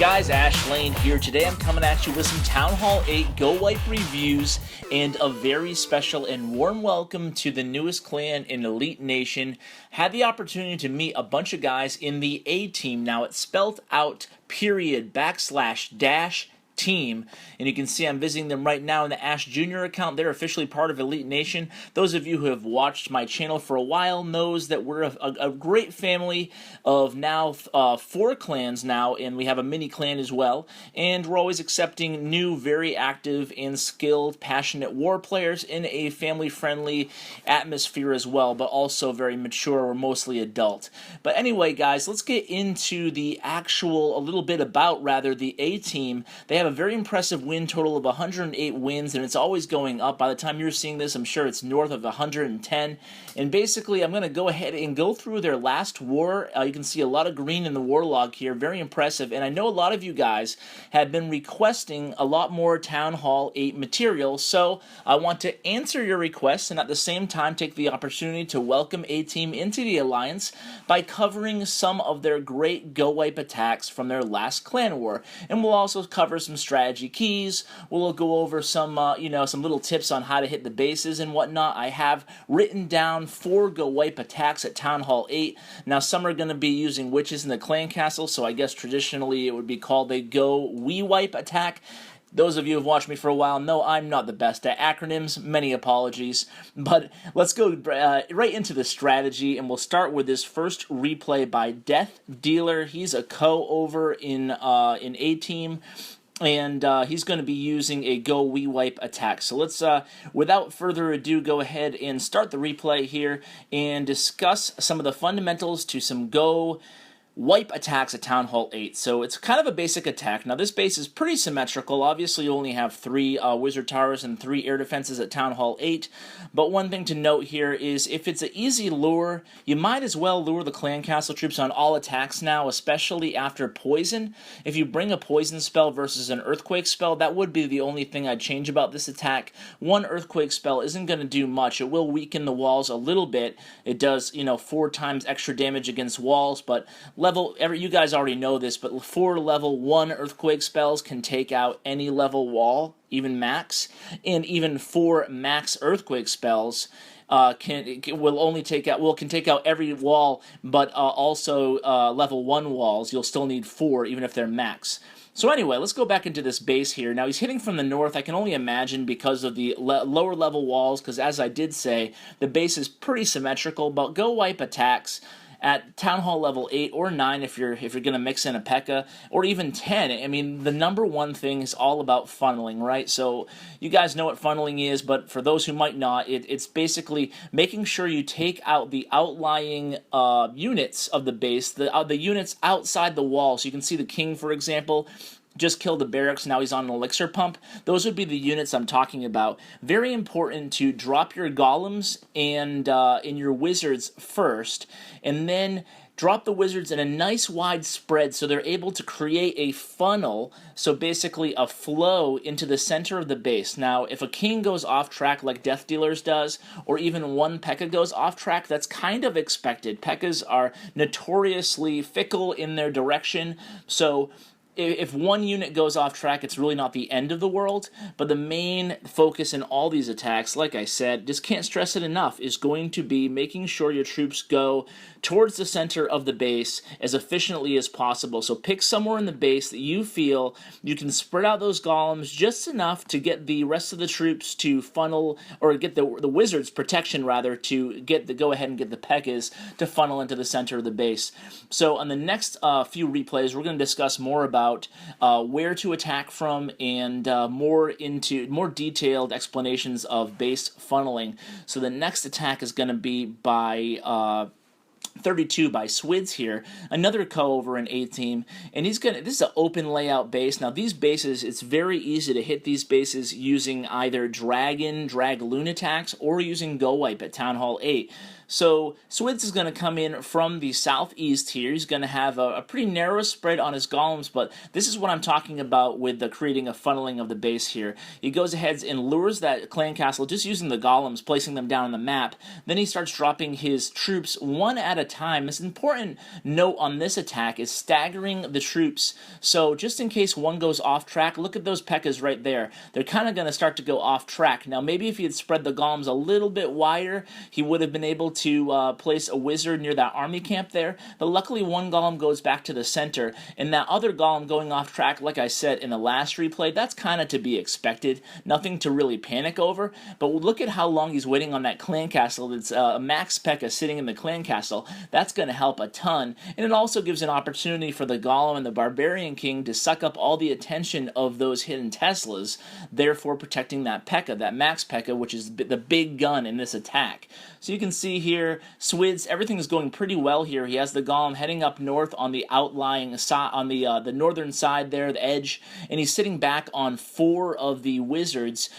Guys, Ash Lane here. Today I'm coming at you with some Town Hall 8 GoWiPe reviews and a very special and warm welcome to the newest clan in Elite Nation. Had the opportunity to meet a bunch of guys in the ATeam. Now it's spelled out /team, and you can see I'm visiting them right now in the Ash Jr. account. They're officially part of Elite Nation. Those of you who have watched my channel for a while knows that we're a great family of now 4 clans now, and we have a mini clan as well, and we're always accepting new, very active and skilled, passionate war players in a family-friendly atmosphere as well, but also very mature. We're mostly adult. But anyway, guys, let's get into the actual, a little bit about, rather, the ATeam. They have a very impressive win total of 108 wins, and it's always going up. By the time you're seeing this, I'm sure it's north of 110. And basically, I'm going to go ahead and go through their last war. You can see a lot of green in the war log here. Very impressive. And I know a lot of you guys have been requesting a lot more Town Hall 8 material, so I want to answer your requests and at the same time take the opportunity to welcome ATeam into the Alliance by covering some of their great GoWiPe attacks from their last clan war. And we'll also cover some strategy keys. We'll go over some, some little tips on how to hit the bases and whatnot. I have written down 4 GoWiPe attacks at Town Hall 8. Now, some are going to be using witches in the clan castle, so I guess traditionally it would be called a GoWiWiPe attack. Those of you who have watched me for a while know I'm not the best at acronyms. Many apologies. But let's go right into the strategy, and we'll start with this first replay by Death Dealer. He's a co over in ATeam, and he's going to be using a GoWiWiPe attack. So let's, without further ado, go ahead and start the replay here and discuss some of the fundamentals to some GoWiPe attacks at Town Hall 8. So it's kind of a basic attack. Now this base is pretty symmetrical. Obviously you only have 3 wizard towers and 3 air defenses at Town Hall 8. But one thing to note here is if it's an easy lure, you might as well lure the clan castle troops on all attacks now, especially after poison. If you bring a poison spell versus an earthquake spell, that would be the only thing I'd change about this attack. One earthquake spell isn't going to do much. It will weaken the walls a little bit. It does, 4 times extra damage against walls, but you guys already know this, but 4 level 1 earthquake spells can take out any level wall, even max, and even 4 max earthquake spells can take out every wall, but also level 1 walls. You'll still need 4, even if they're max. So anyway, let's go back into this base here. Now he's hitting from the north. I can only imagine because of the lower level walls, because as I did say, the base is pretty symmetrical, but GoWiPe attacks at Town Hall level 8 or 9 if you're going to mix in a P.E.K.K.A, or even 10. I mean, the number one thing is all about funneling, right? So you guys know what funneling is, but for those who might not, it's basically making sure you take out the outlying units of the base, the units outside the wall. So you can see the king, for example, just killed the barracks, now he's on an elixir pump. Those would be the units I'm talking about. Very important to drop your golems and in your wizards first, and then drop the wizards in a nice wide spread so they're able to create a funnel, so basically a flow into the center of the base. Now, if a king goes off track like Death Dealers does, or even one P.E.K.K.A goes off track, that's kind of expected. P.E.K.K.As are notoriously fickle in their direction, so if one unit goes off track, it's really not the end of the world, but the main focus in all these attacks, like I said, just can't stress it enough, is going to be making sure your troops go towards the center of the base as efficiently as possible. So pick somewhere in the base that you feel you can spread out those golems just enough to get the rest of the troops to funnel, or get the wizards protection rather, to go ahead and get the P.E.K.K.As to funnel into the center of the base. So on the next few replays, we're going to discuss more about where to attack from and more detailed explanations of base funneling. So the next attack is going to be by 32 by Swids here, another co over in ATeam, and this is an open layout base. Now these bases, it's very easy to hit these bases using either Dragloon attacks or using GoWiPe at Town Hall 8. So Swids is going to come in from the southeast here. He's going to have a pretty narrow spread on his golems, but this is what I'm talking about with the creating a funneling of the base here. He goes ahead and lures that clan castle just using the golems, placing them down on the map. Then he starts dropping his troops one at a time. This important note on this attack is staggering the troops. So just in case one goes off track, look at those P.E.K.K.A.s right there. They're kind of going to start to go off track. Now maybe if he had spread the golems a little bit wider, he would have been able to place a wizard near that army camp there, but luckily one golem goes back to the center, and that other golem going off track, like I said in the last replay, that's kind of to be expected. Nothing to really panic over, but look at how long he's waiting on that clan castle. That's a max P.E.K.K.A. sitting in the clan castle. That's going to help a ton, and it also gives an opportunity for the golem and the barbarian king to suck up all the attention of those hidden Teslas, therefore protecting that P.E.K.K.A., that max P.E.K.K.A., which is the big gun in this attack. So you can see here, Swids, everything is going pretty well here. He has the golem heading up north on the outlying side, on the northern side there, the edge, and he's sitting back on 4 of the wizards.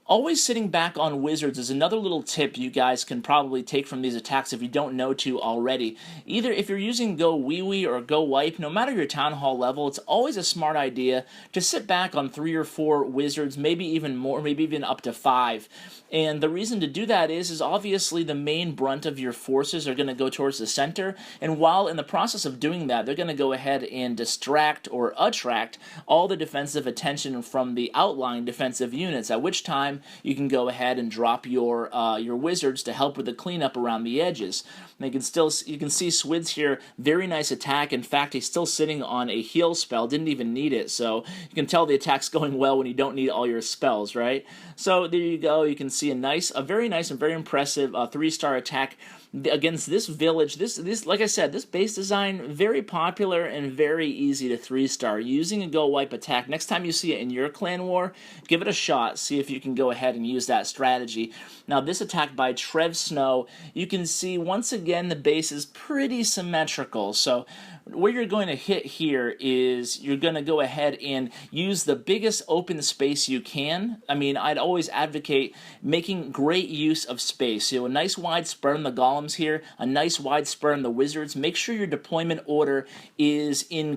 Always sitting back on wizards is another little tip you guys can probably take from these attacks if you don't know to already. Either if you're using GoWiWi or GoWiPe, no matter your town hall level, it's always a smart idea to sit back on 3 or 4 wizards, maybe even more, maybe even up to 5. And the reason to do that is obviously the main brunt of your forces are going to go towards the center, and while in the process of doing that, they're going to go ahead and distract or attract all the defensive attention from the outlying defensive units, at which time you can go ahead and drop your wizards to help with the cleanup around the edges. And you can see Swids here, very nice attack. In fact, he's still sitting on a heal spell, didn't even need it, so you can tell the attack's going well when you don't need all your spells, right? So there you go. You can see a very nice and very impressive 3-star attack against this village. This like I said, this base design, very popular and very easy to 3-star. Using a GoWiPe attack, next time you see it in your clan war, give it a shot, see if you can go ahead and use that strategy. Now this attack by Trev Snow, you can see once again the base is pretty symmetrical, so where you're going to hit here is you're going to go ahead and use the biggest open space you can. I mean, I'd always advocate making great use of space. So a nice wide spread on the golems here, a nice wide spread on the wizards. Make sure your deployment order is in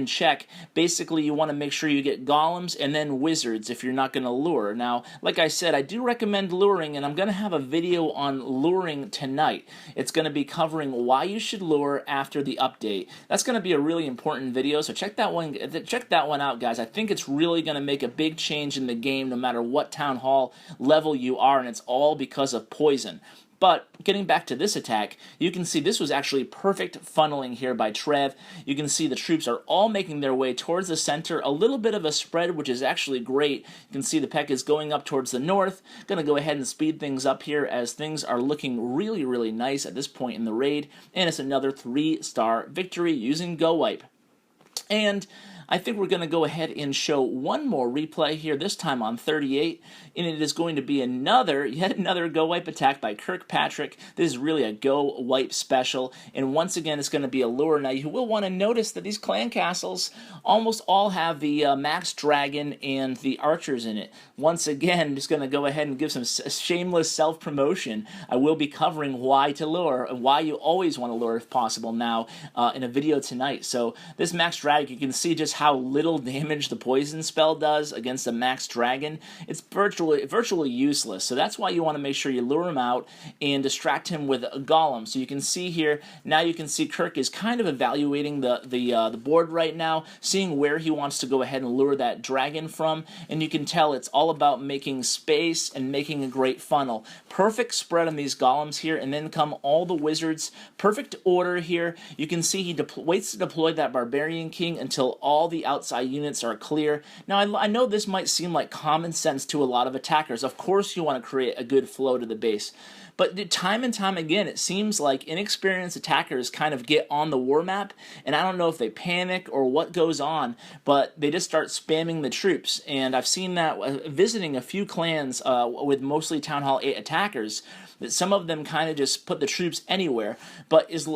check. Basically, you want to make sure you get golems and then wizards if you're not going to lure. Now, like I said, I do recommend luring, and I'm going to have a video on luring tonight. It's going to be covering why you should lure after the update. That's going to be a really important video, so check that one out, guys. I think it's really going to make a big change in the game no matter what town hall level you are, and it's all because of poison. But getting back to this attack, you can see this was actually perfect funneling here by Trev. You can see the troops are all making their way towards the center, a little bit of a spread, which is actually great. You can see the P.E.K.K.A. is going up towards the north. Going to go ahead and speed things up here as things are looking really, really nice at this point in the raid. And it's another 3-star victory using GoWiPe. And I think we're going to go ahead and show one more replay here, this time on 38, and it is going to be yet another GoWiPe attack by Kirkpatrick. This is really a GoWiPe special, and once again, it's going to be a lure. Now, you will want to notice that these clan castles almost all have the Max Dragon and the archers in it. Once again, just going to go ahead and give some shameless self-promotion. I will be covering why to lure, and why you always want to lure if possible now in a video tonight. So this Max Dragon, you can see just how little damage the poison spell does against a max dragon. It's virtually useless, so that's why you want to make sure you lure him out and distract him with a golem. So you can see here, now you can see Kirk is kind of evaluating the board right now, seeing where he wants to go ahead and lure that dragon from, and you can tell it's all about making space and making a great funnel. Perfect spread on these golems here, and then come all the wizards. Perfect order here. You can see he waits to deploy that barbarian king until all the outside units are clear. Now, I know this might seem like common sense to a lot of attackers. Of course you want to create a good flow to the base. But time and time again, it seems like inexperienced attackers kind of get on the war map, and I don't know if they panic or what goes on, but they just start spamming the troops. And I've seen that visiting a few clans with mostly Town Hall 8 attackers, that some of them kind of just put the troops anywhere. But it's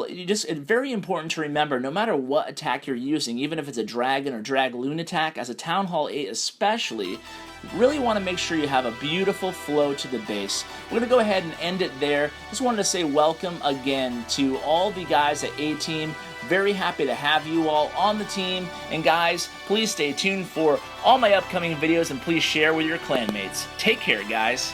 very important to remember, no matter what attack you're using, even if it's a dragon, dragon or dragoon attack, as a Town Hall 8 especially, really want to make sure you have a beautiful flow to the base. We're going to go ahead and end it there. Just wanted to say welcome again to all the guys at ATeam. Very happy to have you all on the team. And guys, please stay tuned for all my upcoming videos and please share with your clanmates. Take care, guys.